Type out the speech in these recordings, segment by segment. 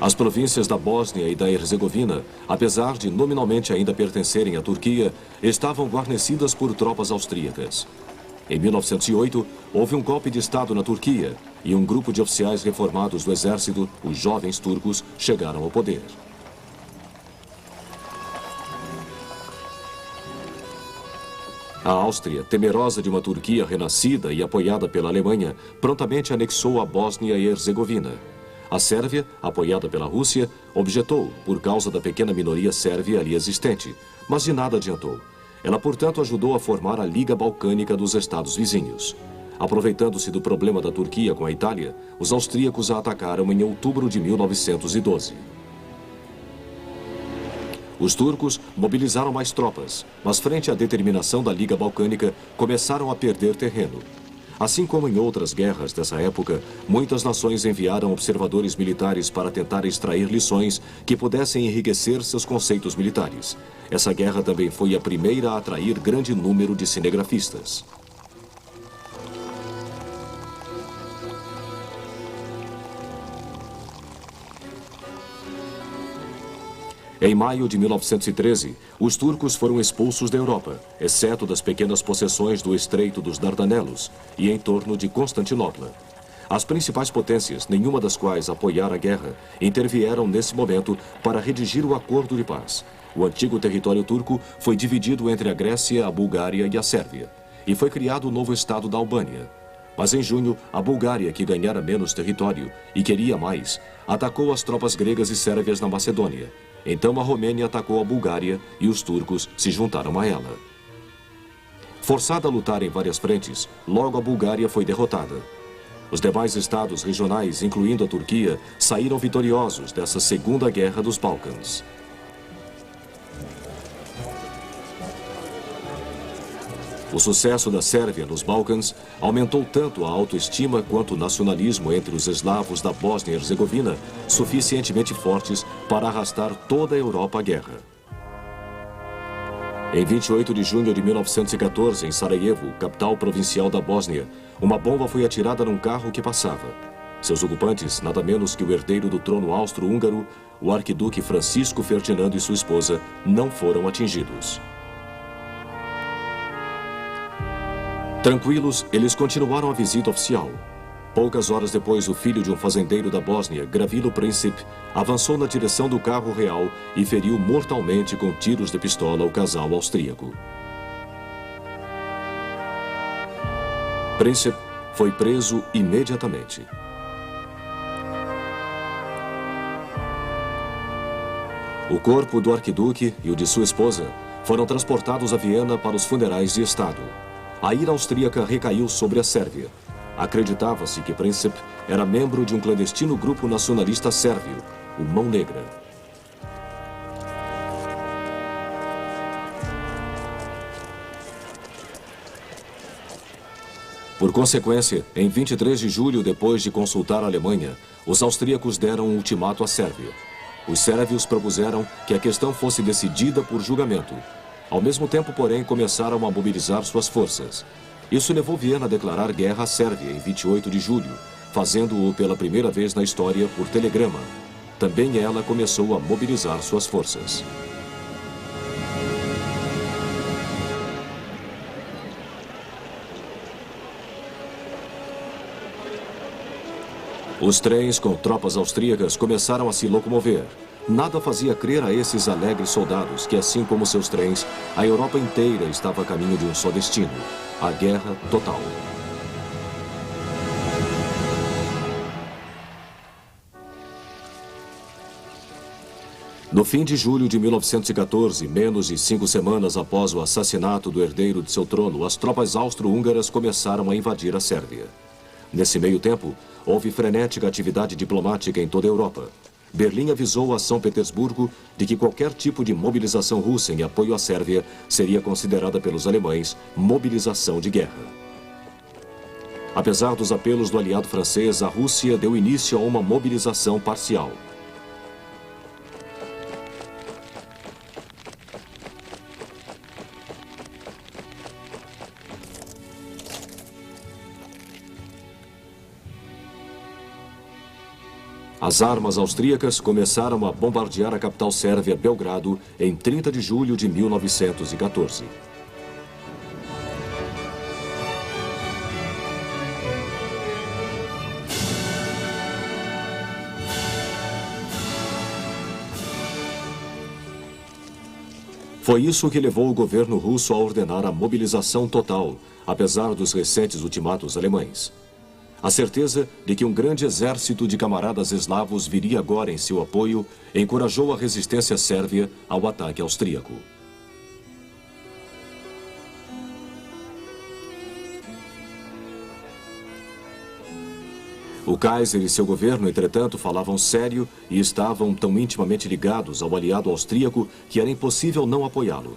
As províncias da Bósnia e da Herzegovina, apesar de nominalmente ainda pertencerem à Turquia, estavam guarnecidas por tropas austríacas. Em 1908, houve um golpe de Estado na Turquia e um grupo de oficiais reformados do exército, os jovens turcos, chegaram ao poder. A Áustria, temerosa de uma Turquia renascida e apoiada pela Alemanha, prontamente anexou a Bósnia e Herzegovina. A Sérvia, apoiada pela Rússia, objetou por causa da pequena minoria sérvia ali existente, mas de nada adiantou. Ela, portanto, ajudou a formar a Liga Balcânica dos Estados vizinhos. Aproveitando-se do problema da Turquia com a Itália, os austríacos a atacaram em outubro de 1912. Os turcos mobilizaram mais tropas, mas frente à determinação da Liga Balcânica, começaram a perder terreno. Assim como em outras guerras dessa época, muitas nações enviaram observadores militares para tentar extrair lições que pudessem enriquecer seus conceitos militares. Essa guerra também foi a primeira a atrair grande número de cinegrafistas. Em maio de 1913, os turcos foram expulsos da Europa, exceto das pequenas possessões do Estreito dos Dardanelos e em torno de Constantinopla. As principais potências, nenhuma das quais apoiara a guerra, intervieram nesse momento para redigir o acordo de paz. O antigo território turco foi dividido entre a Grécia, a Bulgária e a Sérvia, e foi criado o novo estado da Albânia. Mas em junho, a Bulgária, que ganhara menos território e queria mais, atacou as tropas gregas e sérvias na Macedônia. Então a Romênia atacou a Bulgária e os turcos se juntaram a ela. Forçada a lutar em várias frentes, logo a Bulgária foi derrotada. Os demais estados regionais, incluindo a Turquia, saíram vitoriosos dessa Segunda Guerra dos Balcãs. O sucesso da Sérvia nos Balcãs aumentou tanto a autoestima quanto o nacionalismo entre os eslavos da Bósnia e Herzegovina, suficientemente fortes para arrastar toda a Europa à guerra. Em 28 de junho de 1914, em Sarajevo, capital provincial da Bósnia, uma bomba foi atirada num carro que passava. Seus ocupantes, nada menos que o herdeiro do trono austro-húngaro, o arquiduque Francisco Ferdinando e sua esposa, não foram atingidos. Tranquilos, eles continuaram a visita oficial. Poucas horas depois, o filho de um fazendeiro da Bósnia, Gravilo Princip, avançou na direção do carro real e feriu mortalmente com tiros de pistola o casal austríaco. Princip foi preso imediatamente. O corpo do arquiduque e o de sua esposa foram transportados a Viena para os funerais de Estado. A ira austríaca recaiu sobre a Sérvia. Acreditava-se que Princip era membro de um clandestino grupo nacionalista sérvio, o Mão Negra. Por consequência, em 23 de julho, depois de consultar a Alemanha, os austríacos deram um ultimato à Sérvia. Os sérvios propuseram que a questão fosse decidida por julgamento. Ao mesmo tempo, porém, começaram a mobilizar suas forças. Isso levou Viena a declarar guerra à Sérvia em 28 de julho, fazendo-o pela primeira vez na história por telegrama. Também ela começou a mobilizar suas forças. Os trens com tropas austríacas começaram a se locomover. Nada fazia crer a esses alegres soldados que, assim como seus trens, a Europa inteira estava a caminho de um só destino: a guerra total. No fim de julho de 1914, menos de 5 semanas após o assassinato do herdeiro de seu trono, as tropas austro-húngaras começaram a invadir a Sérvia. Nesse meio tempo, houve frenética atividade diplomática em toda a Europa. Berlim avisou a São Petersburgo de que qualquer tipo de mobilização russa em apoio à Sérvia seria considerada pelos alemães mobilização de guerra. Apesar dos apelos do aliado francês, a Rússia deu início a uma mobilização parcial. A As armas austríacas começaram a bombardear a capital sérvia, Belgrado, em 30 de julho de 1914. Foi isso que levou o governo russo a ordenar a mobilização total, apesar dos recentes ultimatos alemães. A certeza de que um grande exército de camaradas eslavos viria agora em seu apoio encorajou a resistência sérvia ao ataque austríaco. O Kaiser e seu governo, entretanto, falavam sério e estavam tão intimamente ligados ao aliado austríaco que era impossível não apoiá-lo.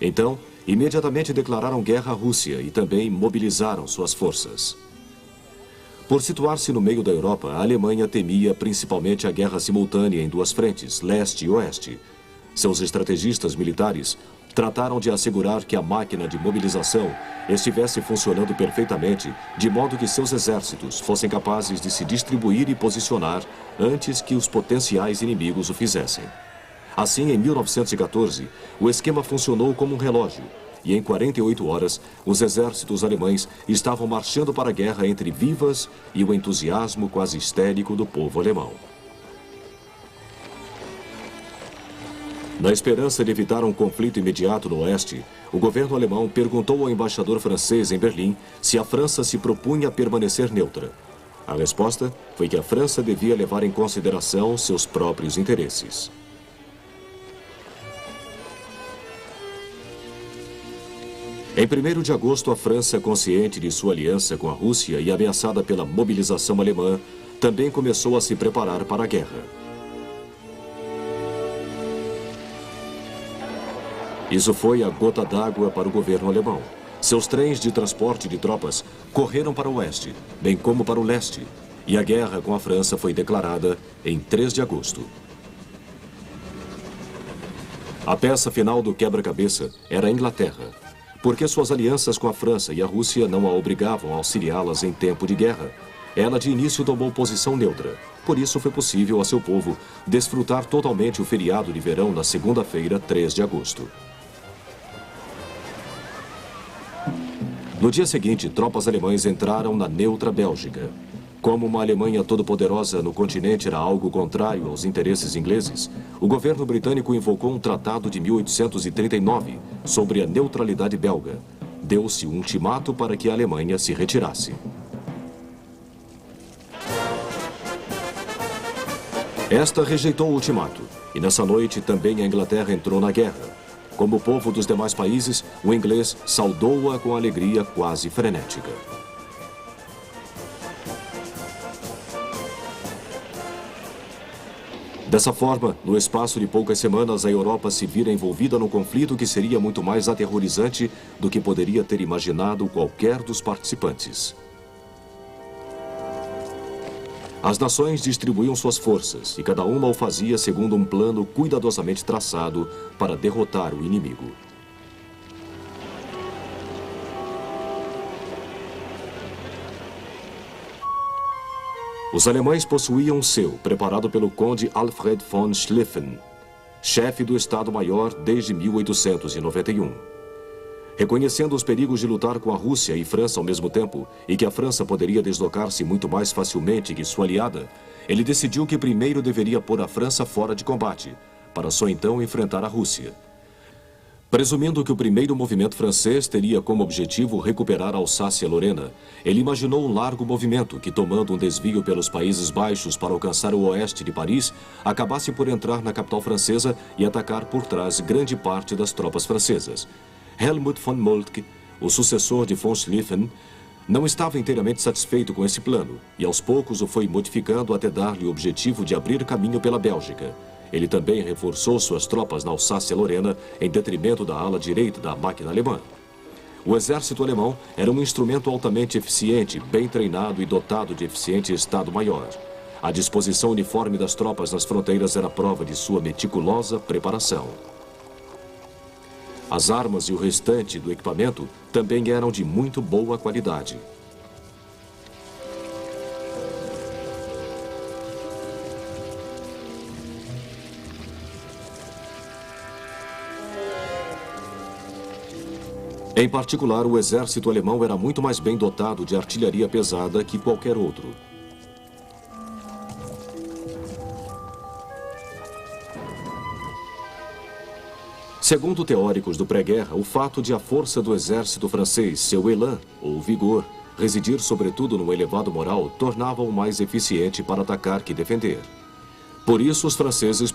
Então, imediatamente declararam guerra à Rússia e também mobilizaram suas forças. Por situar-se no meio da Europa, a Alemanha temia principalmente a guerra simultânea em duas frentes, leste e oeste. Seus estrategistas militares trataram de assegurar que a máquina de mobilização estivesse funcionando perfeitamente, de modo que seus exércitos fossem capazes de se distribuir e posicionar antes que os potenciais inimigos o fizessem. Assim, em 1914, o esquema funcionou como um relógio, e em 48 horas, os exércitos alemães estavam marchando para a guerra entre vivas e o entusiasmo quase histérico do povo alemão. Na esperança de evitar um conflito imediato no oeste, o governo alemão perguntou ao embaixador francês em Berlim se a França se propunha a permanecer neutra. A resposta foi que a França devia levar em consideração seus próprios interesses. Em 1º de agosto, a França, consciente de sua aliança com a Rússia e ameaçada pela mobilização alemã, também começou a se preparar para a guerra. Isso foi a gota d'água para o governo alemão. Seus trens de transporte de tropas correram para o oeste, bem como para o leste, e a guerra com a França foi declarada em 3 de agosto. A peça final do quebra-cabeça era a Inglaterra, porque suas alianças com a França e a Rússia não a obrigavam a auxiliá-las em tempo de guerra. Ela de início tomou posição neutra. Por isso foi possível a seu povo desfrutar totalmente o feriado de verão na segunda-feira, 3 de agosto. No dia seguinte, tropas alemãs entraram na neutra Bélgica. Como uma Alemanha todo-poderosa no continente era algo contrário aos interesses ingleses, o governo britânico invocou um tratado de 1839 sobre a neutralidade belga. Deu-se um ultimato para que a Alemanha se retirasse. Esta rejeitou o ultimato, e nessa noite também a Inglaterra entrou na guerra. Como o povo dos demais países, o inglês saudou-a com alegria quase frenética. Dessa forma, no espaço de poucas semanas, a Europa se vira envolvida num conflito que seria muito mais aterrorizante do que poderia ter imaginado qualquer dos participantes. As nações distribuíam suas forças e cada uma o fazia segundo um plano cuidadosamente traçado para derrotar o inimigo. Os alemães possuíam o seu, preparado pelo conde Alfred von Schlieffen, chefe do Estado-Maior desde 1891. Reconhecendo os perigos de lutar com a Rússia e França ao mesmo tempo, e que a França poderia deslocar-se muito mais facilmente que sua aliada, ele decidiu que primeiro deveria pôr a França fora de combate, para só então enfrentar a Rússia. Presumindo que o primeiro movimento francês teria como objetivo recuperar a Alsácia-Lorena, ele imaginou um largo movimento que, tomando um desvio pelos Países Baixos para alcançar o oeste de Paris, acabasse por entrar na capital francesa e atacar por trás grande parte das tropas francesas. Helmut von Moltke, o sucessor de von Schlieffen, não estava inteiramente satisfeito com esse plano e aos poucos o foi modificando até dar-lhe o objetivo de abrir caminho pela Bélgica. Ele também reforçou suas tropas na Alsácia-Lorena em detrimento da ala direita da máquina alemã. O exército alemão era um instrumento altamente eficiente, bem treinado e dotado de eficiente Estado-Maior. A disposição uniforme das tropas nas fronteiras era prova de sua meticulosa preparação. As armas e o restante do equipamento também eram de muito boa qualidade. Em particular, o exército alemão era muito mais bem dotado de artilharia pesada que qualquer outro. Segundo teóricos do pré-guerra, o fato de a força do exército francês, seu élan, ou vigor, residir sobretudo no elevado moral, tornava-o mais eficiente para atacar que defender. Por isso, os franceses